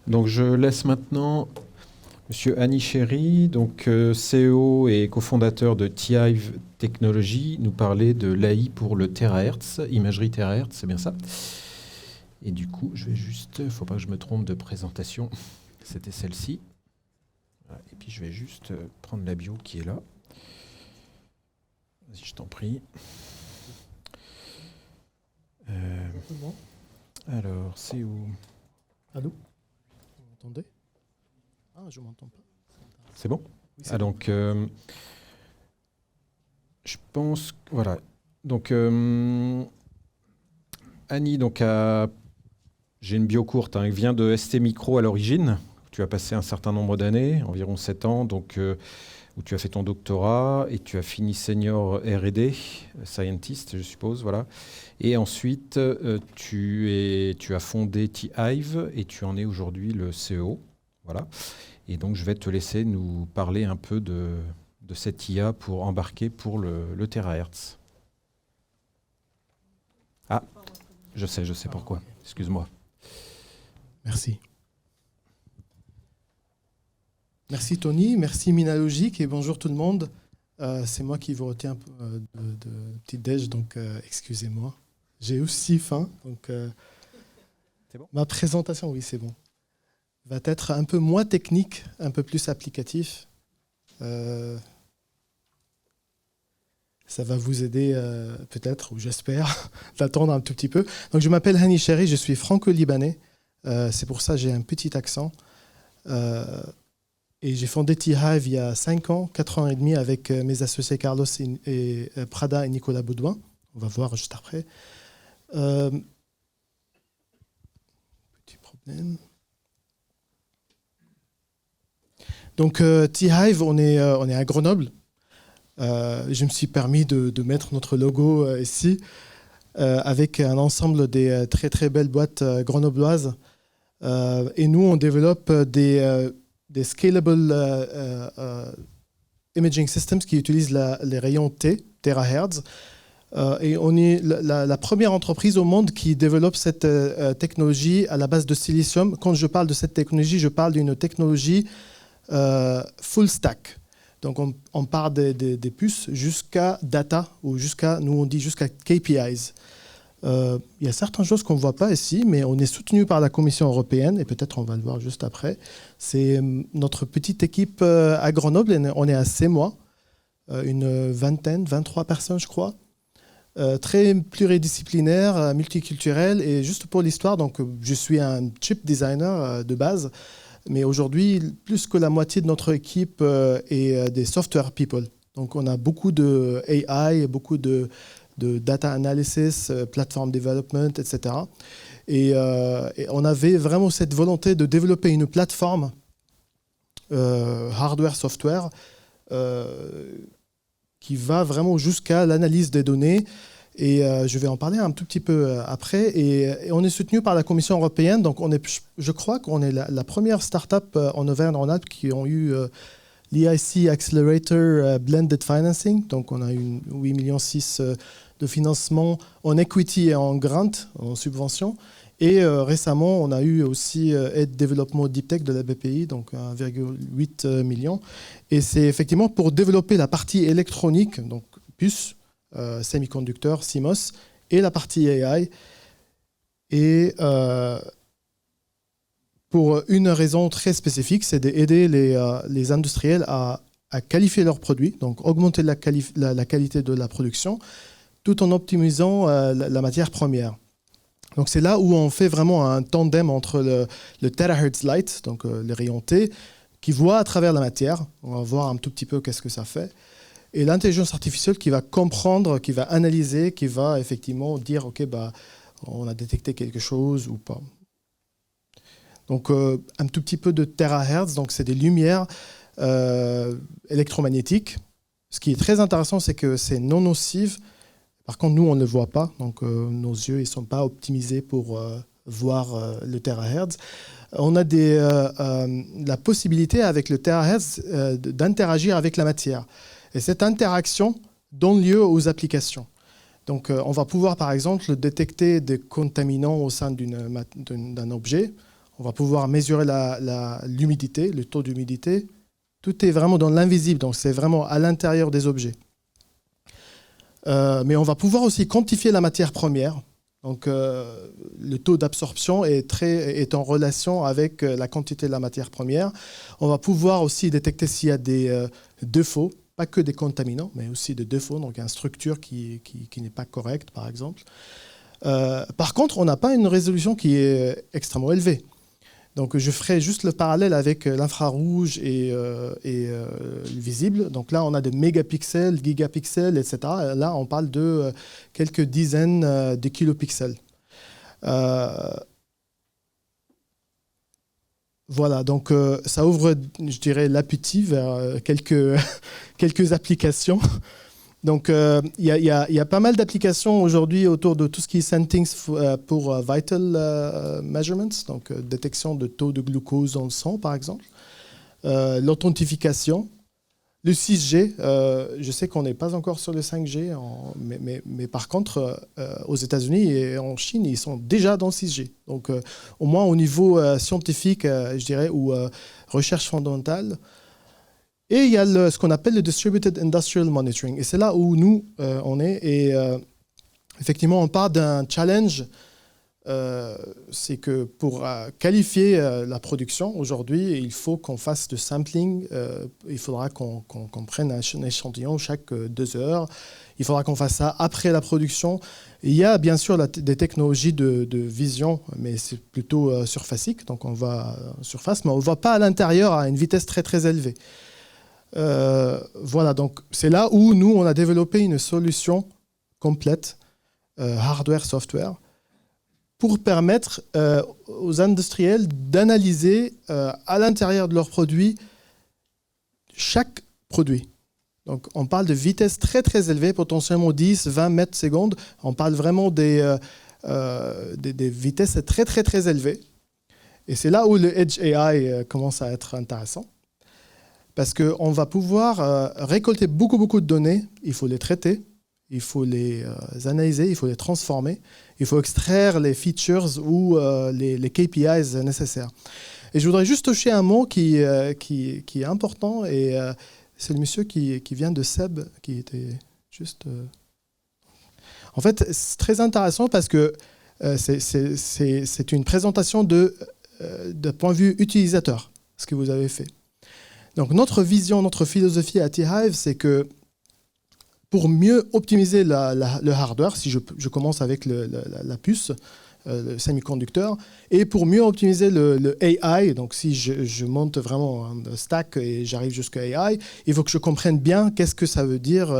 Donc je laisse maintenant Monsieur Hani Chéri, donc CEO et cofondateur de T-Hive Technologies, nous parler de l'AI pour le terahertz, imagerie terahertz, c'est bien ça. Et du coup, je vais juste, il ne faut pas que je me trompe de présentation, c'était celle-ci. Voilà. Et puis je vais juste prendre la bio qui est là. Vas-y, je t'en prie. Alors, c'est où? Allô? Vous m'entendez? Ah, je ne m'entends pas. C'est bon? Oui, c'est bon. Donc, je pense, voilà. Donc, Annie, donc, j'ai une bio courte, hein, elle vient de ST Micro à l'origine. Tu as passé un certain nombre d'années, environ 7 ans, donc, où tu as fait ton doctorat et tu as fini senior R&D, scientist, je suppose, voilà. Et ensuite, tu as fondé T-Hive et tu en es aujourd'hui le CEO, voilà. Et donc, je vais te laisser nous parler un peu de cette IA pour embarquer pour le terahertz. Ah, je sais pourquoi. Excuse-moi. Merci. Merci Tony, merci Minalogic et bonjour tout le monde. C'est moi qui vous retiens de petit déj, donc excusez-moi. J'ai aussi faim, donc C'est bon? ma présentation, oui c'est bon, va être un peu moins technique, un peu plus applicatif. Ça va vous aider peut-être, ou j'espère, d'attendre un tout petit peu. Donc je m'appelle Hani Chéri, je suis franco-libanais. C'est pour ça que j'ai un petit accent. Et j'ai fondé T-Hive il y a 5 ans, 4 ans et demi avec mes associés Carlos et Prada et Nicolas Baudouin. On va voir juste après. Petit problème. Donc T-Hive, on est à Grenoble. Je me suis permis de mettre notre logo ici avec un ensemble des très très belles boîtes grenobloises. Et nous, on développe des scalable imaging systems qui utilisent les rayons T, terahertz. Et on est la première entreprise au monde qui développe cette technologie à la base de silicium. Quand je parle de cette technologie, je parle d'une technologie full stack. Donc on part des puces jusqu'à data, ou nous on dit jusqu'à KPIs. Il y a certaines choses qu'on ne voit pas ici, mais on est soutenu par la Commission européenne, et peut-être on va le voir juste après. C'est notre petite équipe à Grenoble, on est à 6 mois, une 23 personnes je crois, très pluridisciplinaire, multiculturel, et juste pour l'histoire, donc je suis un chip designer de base, mais aujourd'hui, plus que la moitié de notre équipe est des software people. Donc on a beaucoup de AI, beaucoup de data analysis, platform development, etc. Et on avait vraiment cette volonté de développer une plateforme hardware-software qui va vraiment jusqu'à l'analyse des données. Et je vais en parler un tout petit peu après. Et on est soutenu par la Commission européenne. Donc je crois qu'on est la première start-up en Auvergne-Rhône-Alpes qui ont eu l'EIC Accelerator Blended Financing. Donc on a eu 8,6 millions de financement en equity et en grant, en subvention. Et récemment, on a eu aussi aide développement deep tech de la BPI, donc 1,8 million. Et c'est effectivement pour développer la partie électronique, donc puces, semi-conducteurs, CMOS, et la partie AI. Et pour une raison très spécifique, c'est d'aider les industriels à qualifier leurs produits, donc augmenter la qualité de la production, tout en optimisant la matière première. Donc c'est là où on fait vraiment un tandem entre le terahertz light, donc les rayons T, qui voit à travers la matière, on va voir un tout petit peu qu'est-ce que ça fait, et l'intelligence artificielle qui va comprendre, qui va analyser, qui va effectivement dire ok, on a détecté quelque chose ou pas. Donc un tout petit peu de terahertz, donc c'est des lumières électromagnétiques. Ce qui est très intéressant, c'est que c'est non nocif. Par contre, nous, on ne le voit pas, donc nos yeux ne sont pas optimisés pour voir le terahertz. On a la possibilité avec le terahertz d'interagir avec la matière. Et cette interaction donne lieu aux applications. Donc on va pouvoir, par exemple, détecter des contaminants au sein d'un objet. On va pouvoir mesurer l'humidité, le taux d'humidité. Tout est vraiment dans l'invisible, donc c'est vraiment à l'intérieur des objets. Mais on va pouvoir aussi quantifier la matière première. Donc, le taux d'absorption est en relation avec la quantité de la matière première. On va pouvoir aussi détecter s'il y a des défauts, pas que des contaminants, mais aussi des défauts, donc une structure qui n'est pas correcte, par exemple. Par contre, on n'a pas une résolution qui est extrêmement élevée. Donc, je ferai juste le parallèle avec l'infrarouge et le visible. Donc là, on a des mégapixels, gigapixels, etc. Là, on parle de quelques dizaines de kilopixels. Voilà, donc ça ouvre, je dirais, l'appétit vers quelques applications. Donc, il y a pas mal d'applications aujourd'hui autour de tout ce qui est Sentings pour vital measurements, donc détection de taux de glucose dans le sang, par exemple. L'authentification. Le 6G, je sais qu'on n'est pas encore sur le 5G, mais par contre, aux États-Unis et en Chine, ils sont déjà dans le 6G. Donc, au moins au niveau scientifique, je dirais, ou recherche fondamentale. Et il y a ce qu'on appelle le Distributed Industrial Monitoring. Et c'est là où nous, on est. Et effectivement, on part d'un challenge. C'est que pour qualifier la production, aujourd'hui, il faut qu'on fasse de sampling. Il faudra qu'on prenne un échantillon chaque 2 heures. Il faudra qu'on fasse ça après la production. Il y a bien sûr des technologies de vision, mais c'est plutôt surfacique. Donc on va surface, mais on ne va pas à l'intérieur à une vitesse très très élevée. Voilà, donc c'est là où nous, on a développé une solution complète, hardware, software, pour permettre aux industriels d'analyser à l'intérieur de leurs produits chaque produit. Donc on parle de vitesse très très élevée, potentiellement 10, 20 mètres secondes. On parle vraiment des vitesses très très très élevées. Et c'est là où le Edge AI commence à être intéressant. Parce qu'on va pouvoir récolter beaucoup de données, il faut les traiter, il faut les analyser, il faut les transformer, il faut extraire les features ou les KPIs nécessaires. Et je voudrais juste toucher un mot qui est important, et c'est le monsieur qui vient de Seb, qui était juste... En fait, c'est très intéressant parce que c'est une présentation de point de vue utilisateur, ce que vous avez fait. Donc notre vision, notre philosophie à T-Hive, c'est que pour mieux optimiser le hardware, si je commence avec la puce, le semi-conducteur, et pour mieux optimiser le AI, donc si je monte vraiment un stack et j'arrive jusqu'à AI, il faut que je comprenne bien qu'est-ce que ça veut dire.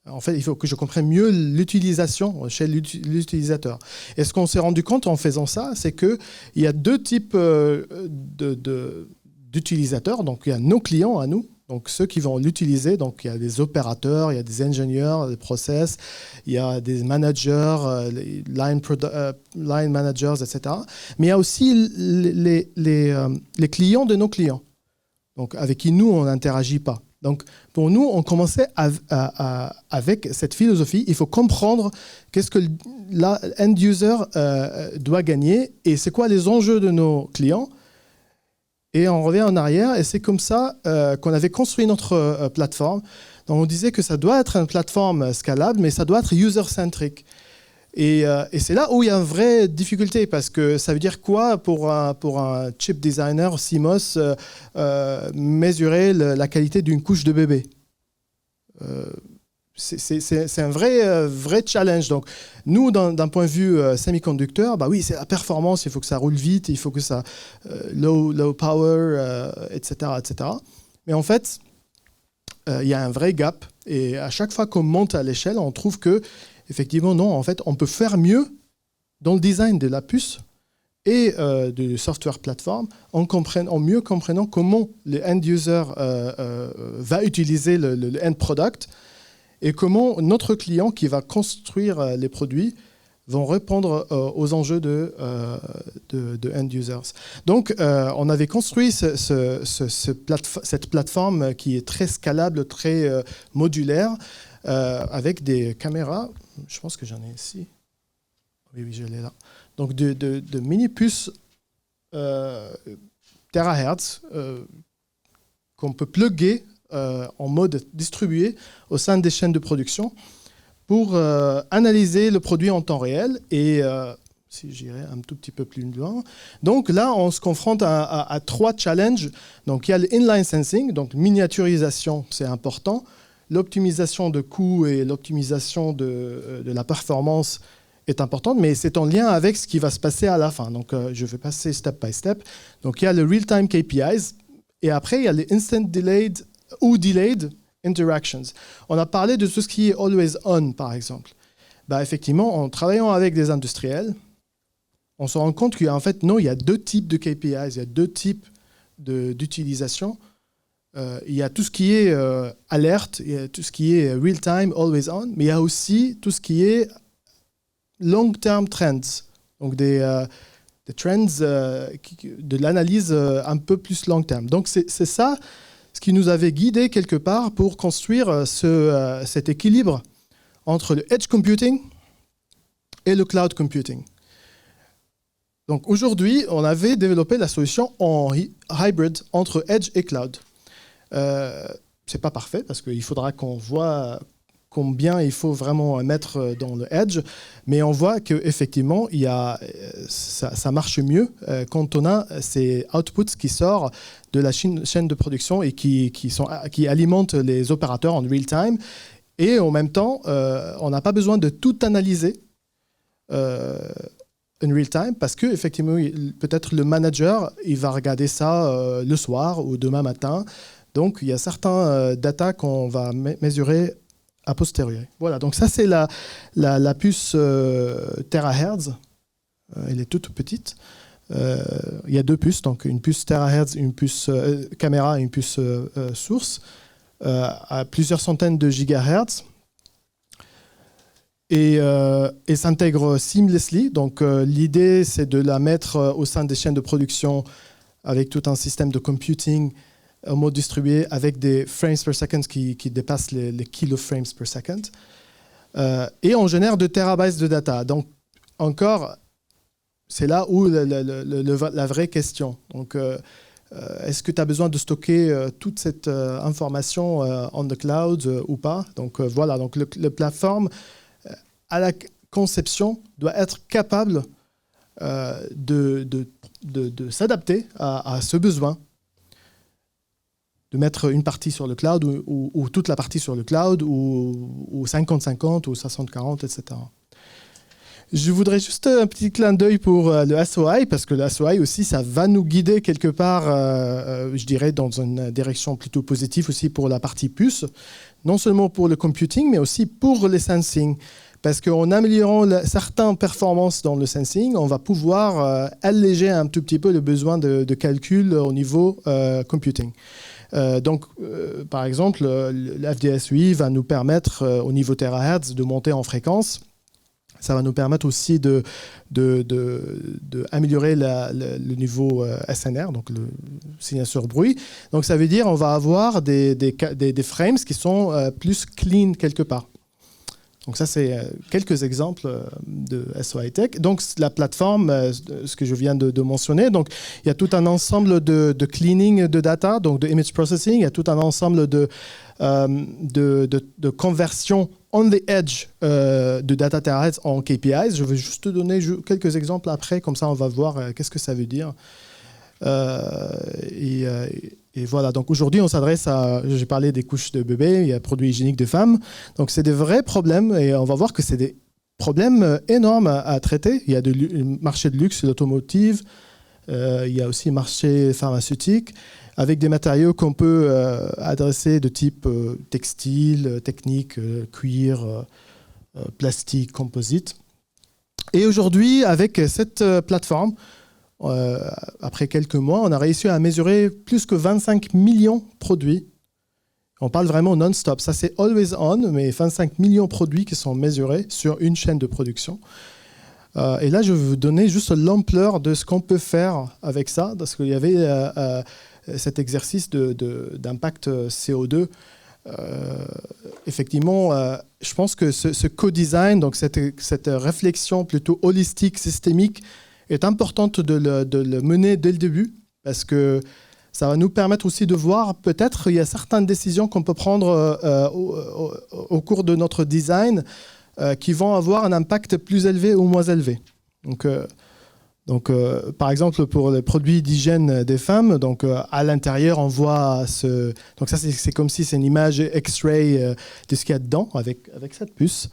En fait, il faut que je comprenne mieux l'utilisation chez l'utilisateur. Et ce qu'on s'est rendu compte en faisant ça, c'est qu'il y a 2 types d'utilisateurs. Donc, il y a nos clients à nous, donc ceux qui vont l'utiliser. Donc, il y a des opérateurs, il y a des ingénieurs, des process, il y a des managers, line managers, etc. Mais il y a aussi les clients de nos clients, donc avec qui nous, on n'interagit pas. Donc, pour nous, on commençait avec cette philosophie. Il faut comprendre qu'est-ce que l'end-user doit gagner et c'est quoi les enjeux de nos clients. Et on revient en arrière, et c'est comme ça qu'on avait construit notre plateforme. Donc on disait que ça doit être une plateforme scalable, mais ça doit être user-centric. Et c'est là où il y a une vraie difficulté, parce que ça veut dire quoi pour un chip designer CMOS mesurer la qualité d'une couche de bébé? C'est un vrai challenge. Donc, nous, d'un point de vue semi-conducteur, bah oui, c'est la performance, il faut que ça roule vite, il faut que ça low power, etc., etc. Mais en fait, il y a un vrai gap. Et à chaque fois qu'on monte à l'échelle, on trouve que, effectivement, non, en fait, on peut faire mieux dans le design de la puce et du software platform en mieux comprenant comment le end-user va utiliser le end product, et comment notre client qui va construire les produits vont répondre aux enjeux de end-users. Donc, on avait construit cette plateforme qui est très scalable, très modulaire, avec des caméras. Je pense que j'en ai ici. Oui, je l'ai là. Donc, de mini-puces terahertz qu'on peut plugger en mode distribué au sein des chaînes de production pour analyser le produit en temps réel. Et si j'irais un tout petit peu plus loin. Donc là, on se confronte à 3 challenges. Donc il y a le inline sensing, donc miniaturisation, c'est important. L'optimisation de coûts et l'optimisation de la performance est importante, mais c'est en lien avec ce qui va se passer à la fin. Donc je vais passer step by step. Donc il y a le real-time KPIs, et après il y a les instant delayed ou delayed interactions. On a parlé de tout ce qui est always on, par exemple. Bah, effectivement, en travaillant avec des industriels, on se rend compte qu'en fait, non, il y a 2 types de KPIs, il y a 2 types d'utilisation. Il y a tout ce qui est alerte, il y a tout ce qui est real-time, always on, mais il y a aussi tout ce qui est long-term trends, donc des trends, de l'analyse un peu plus long-term. Donc c'est ça ce qui nous avait guidé quelque part pour construire cet équilibre entre le edge computing et le cloud computing. Donc aujourd'hui, on avait développé la solution en hybrid entre edge et cloud. C'est pas parfait parce qu'il faudra qu'on voit combien il faut vraiment mettre dans le edge, mais on voit qu'effectivement, ça marche mieux quand on a ces outputs qui sortent de la chaîne de production et qui alimentent les opérateurs en real time. Et en même temps, on n'a pas besoin de tout analyser en real time parce que effectivement, peut-être le manager, il va regarder ça le soir ou demain matin. Donc, il y a certains data qu'on va mesurer a posteriori. Voilà, donc ça, c'est la puce terahertz. Elle est toute petite. Il y a 2 puces, donc une puce terahertz, une puce caméra et une puce source, à plusieurs centaines de gigahertz. Et s'intègre seamlessly. Donc, l'idée, c'est de la mettre au sein des chaînes de production avec tout un système de computing en mode distribué avec des frames per second qui dépassent les kiloframes per second. Et on génère de terabytes de data. Donc, encore, c'est là où la vraie question. Donc, est-ce que tu as besoin de stocker toute cette information on the cloud ou pas? Donc, voilà. Donc, la plateforme, à la conception, doit être capable de s'adapter à ce besoin, de mettre une partie sur le cloud ou toute la partie sur le cloud ou 50-50 ou 60-40, etc. Je voudrais juste un petit clin d'œil pour le SOI, parce que le SOI aussi, ça va nous guider quelque part, je dirais, dans une direction plutôt positive aussi pour la partie puce, non seulement pour le computing, mais aussi pour les sensing. Parce qu'en améliorant certaines performances dans le sensing, on va pouvoir alléger un tout petit peu le besoin de calcul au niveau computing. Donc, par exemple, le FDSOI va nous permettre, au niveau terahertz, de monter en fréquence. Ça va nous permettre aussi d'améliorer le niveau SNR, donc le signature bruit. Donc, ça veut dire qu'on va avoir des frames qui sont plus clean quelque part. Donc ça, c'est quelques exemples de SOI Tech. Donc la plateforme, ce que je viens de mentionner, donc il y a tout un ensemble de cleaning de data, donc de image processing, il y a tout un ensemble de conversion on the edge de data terahertz en KPIs. Je vais juste te donner quelques exemples après, comme ça on va voir qu'est-ce que ça veut dire. Et voilà, donc aujourd'hui on s'adresse à, j'ai parlé des couches de bébés, il y a produits hygiéniques de femmes, donc c'est des vrais problèmes et on va voir que c'est des problèmes énormes à traiter. Il y a le marché de luxe, l'automotive, il y a aussi le marché pharmaceutique, avec des matériaux qu'on peut adresser de type textile, technique, cuir, plastique, composite. Et aujourd'hui, avec cette plateforme, après quelques mois, on a réussi à mesurer plus que 25 millions de produits. On parle vraiment non-stop. Ça, c'est always on, mais 25 millions de produits qui sont mesurés sur une chaîne de production. Et là, je vais vous donner juste l'ampleur de ce qu'on peut faire avec ça, parce qu'il y avait cet exercice d'impact CO2. Effectivement, je pense que ce co-design, donc cette réflexion plutôt holistique, systémique, est importante de le mener dès le début, parce que ça va nous permettre aussi de voir, peut-être, il y a certaines décisions qu'on peut prendre au cours de notre design qui vont avoir un impact plus élevé ou moins élevé. Donc, par exemple, pour les produits d'hygiène des femmes, donc, à l'intérieur, on voit ce... Donc ça, c'est comme si c'est une image X-ray de ce qu'il y a dedans, avec cette puce.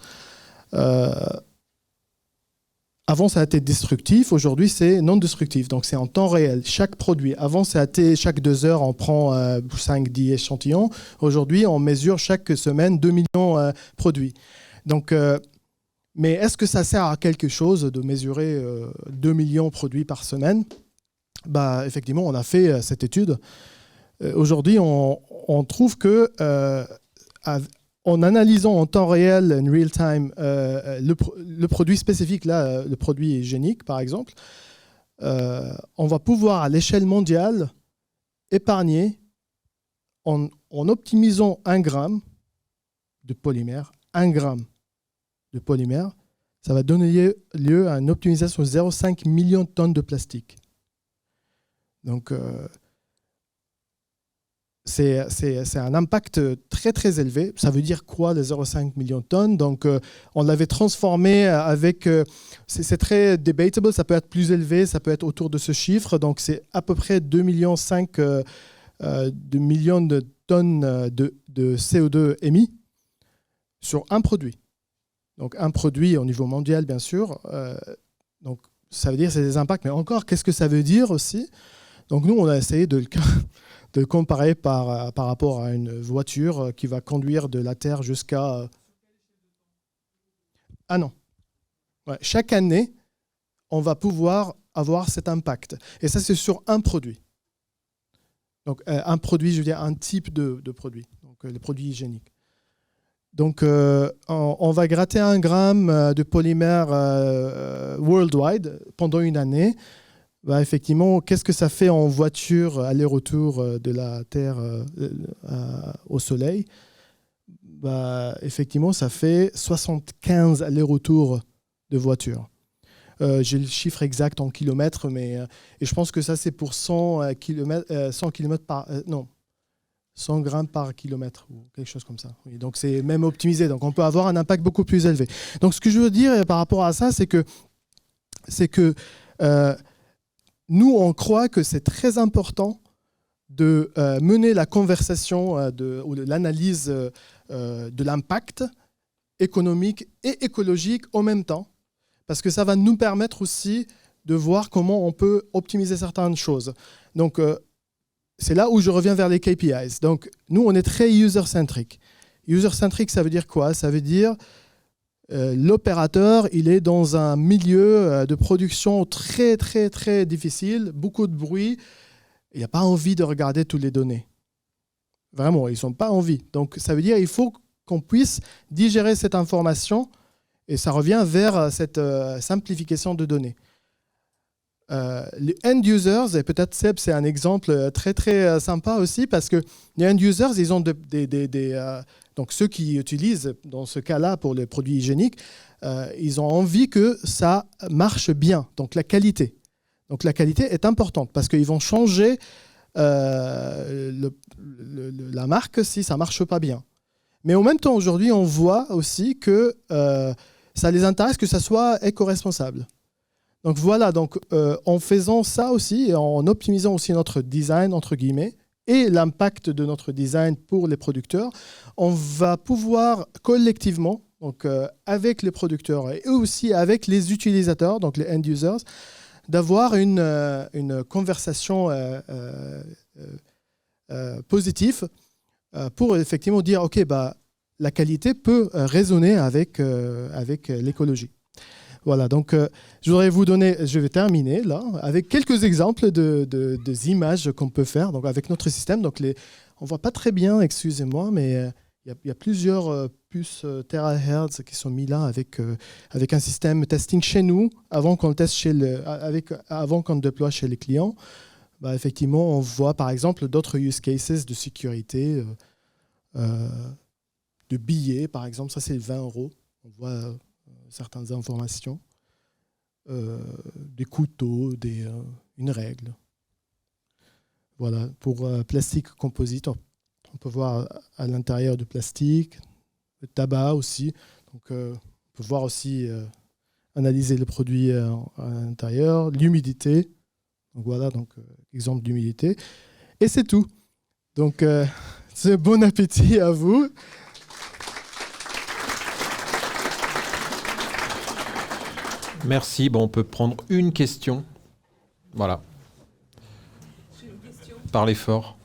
Avant, ça a été destructif. Aujourd'hui, c'est non destructif. Donc, c'est en temps réel. Chaque produit. Avant, ça a été chaque 2 heures, on prend 5-10 échantillons. Aujourd'hui, on mesure chaque semaine 2 millions de produits. Donc, mais est-ce que ça sert à quelque chose de mesurer 2 millions de produits par semaine ? Bah, effectivement, on a fait cette étude. Aujourd'hui, on trouve que en analysant en temps réel, en real time, le produit spécifique, là, le produit hygiénique, par exemple, on va pouvoir, à l'échelle mondiale, épargner, en optimisant 1 gramme de polymère, 1 gramme de polymère, ça va donner lieu à une optimisation de 0,5 million de tonnes de plastique. Donc, c'est un impact très très élevé. Ça veut dire quoi, les 0,5 millions de tonnes? Donc, on l'avait transformé avec... c'est très debatable, ça peut être plus élevé, ça peut être autour de ce chiffre. Donc, c'est à peu près 2,5 millions de tonnes de CO2 émis sur un produit. Donc, un produit au niveau mondial, bien sûr. Donc, ça veut dire que c'est des impacts. Mais encore, qu'est-ce que ça veut dire aussi? Donc, nous, on a essayé de comparer par rapport à une voiture qui va conduire de la Terre jusqu'à... Ah non. Ouais, chaque année, on va pouvoir avoir cet impact. Et ça, c'est sur un produit. Donc, un produit, je veux dire un type de produit. Donc, les produits hygiéniques. Donc, on va gratter 1 gramme de polymère worldwide pendant une année. Bah, effectivement, qu'est-ce que ça fait en voiture aller-retour de la Terre au Soleil? Bah, effectivement, ça fait 75 allers-retours de voiture. J'ai le chiffre exact en kilomètres, mais et je pense que ça, c'est pour 100 kilomètres par... non. 100 grammes par kilomètre ou quelque chose comme ça. Oui, donc c'est même optimisé. Donc on peut avoir un impact beaucoup plus élevé. Donc ce que je veux dire par rapport à ça, c'est que nous, on croit que c'est très important de mener la conversation ou l'analyse de l'impact économique et écologique en même temps, parce que ça va nous permettre aussi de voir comment on peut optimiser certaines choses. Donc, c'est là où je reviens vers les KPIs. Donc, nous, on est très user-centric. User-centric, ça veut dire quoi? Ça veut dire l'opérateur, il est dans un milieu de production très, très, très difficile, beaucoup de bruit. Il n'a pas envie de regarder toutes les données. Vraiment, ils n'ont pas envie. Donc, ça veut dire qu'il faut qu'on puisse digérer cette information et ça revient vers cette simplification de données. Les end users, et peut-être Seb, c'est un exemple très très sympa aussi, parce que les end users, ils ont donc ceux qui utilisent dans ce cas-là pour les produits hygiéniques, ils ont envie que ça marche bien, donc la qualité. Donc la qualité est importante parce qu'ils vont changer la marque si ça ne marche pas bien. Mais en même temps, aujourd'hui, on voit aussi que ça les intéresse que ça soit éco-responsable. Donc voilà, donc, en faisant ça aussi, en optimisant aussi notre design, entre guillemets, et l'impact de notre design pour les producteurs, on va pouvoir collectivement, donc, avec les producteurs et aussi avec les utilisateurs, donc les end users, d'avoir une conversation positive pour effectivement dire, OK, bah, la qualité peut résonner avec l'écologie. Voilà, donc je voudrais vous donner, je vais terminer là, avec quelques exemples de images qu'on peut faire donc, avec notre système. Donc on ne voit pas très bien, excusez-moi, mais il y a plusieurs puces terahertz qui sont mis là avec un système testing chez nous avant qu'on le teste avant qu'on le déploie chez les clients. Bah, effectivement, on voit par exemple d'autres use cases de sécurité, de billets par exemple, ça c'est 20 €. On voit certaines informations. des couteaux, une règle. Voilà, pour plastique composite, on peut voir à l'intérieur du plastique, le tabac aussi. Donc, on peut voir aussi, analyser le produit à l'intérieur, l'humidité. Donc voilà, exemple d'humidité. Et c'est tout. Donc, c'est bon appétit à vous. Merci. Bon, on peut prendre une question. Voilà. J'ai une question. Parlez fort.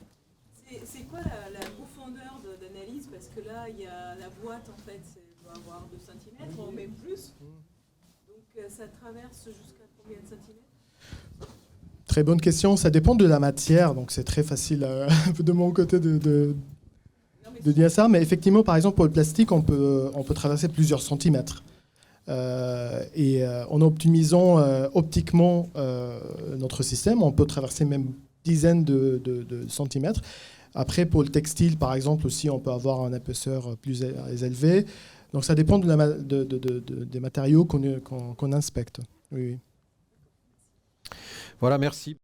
C'est quoi la profondeur d'analyse? Parce que là, il y a la boîte, en fait, doit avoir 2 cm ou même plus. Donc, ça traverse jusqu'à combien de centimètres? Très bonne question. Ça dépend de la matière, donc c'est très facile de mon côté de dire ça. Mais effectivement, par exemple, pour le plastique, on peut traverser plusieurs centimètres. En optimisant optiquement notre système, on peut traverser même dizaines de centimètres. Après, pour le textile, par exemple, aussi, on peut avoir une épaisseur plus élevée. Donc, ça dépend des matériaux qu'on inspecte. Oui. Voilà, merci.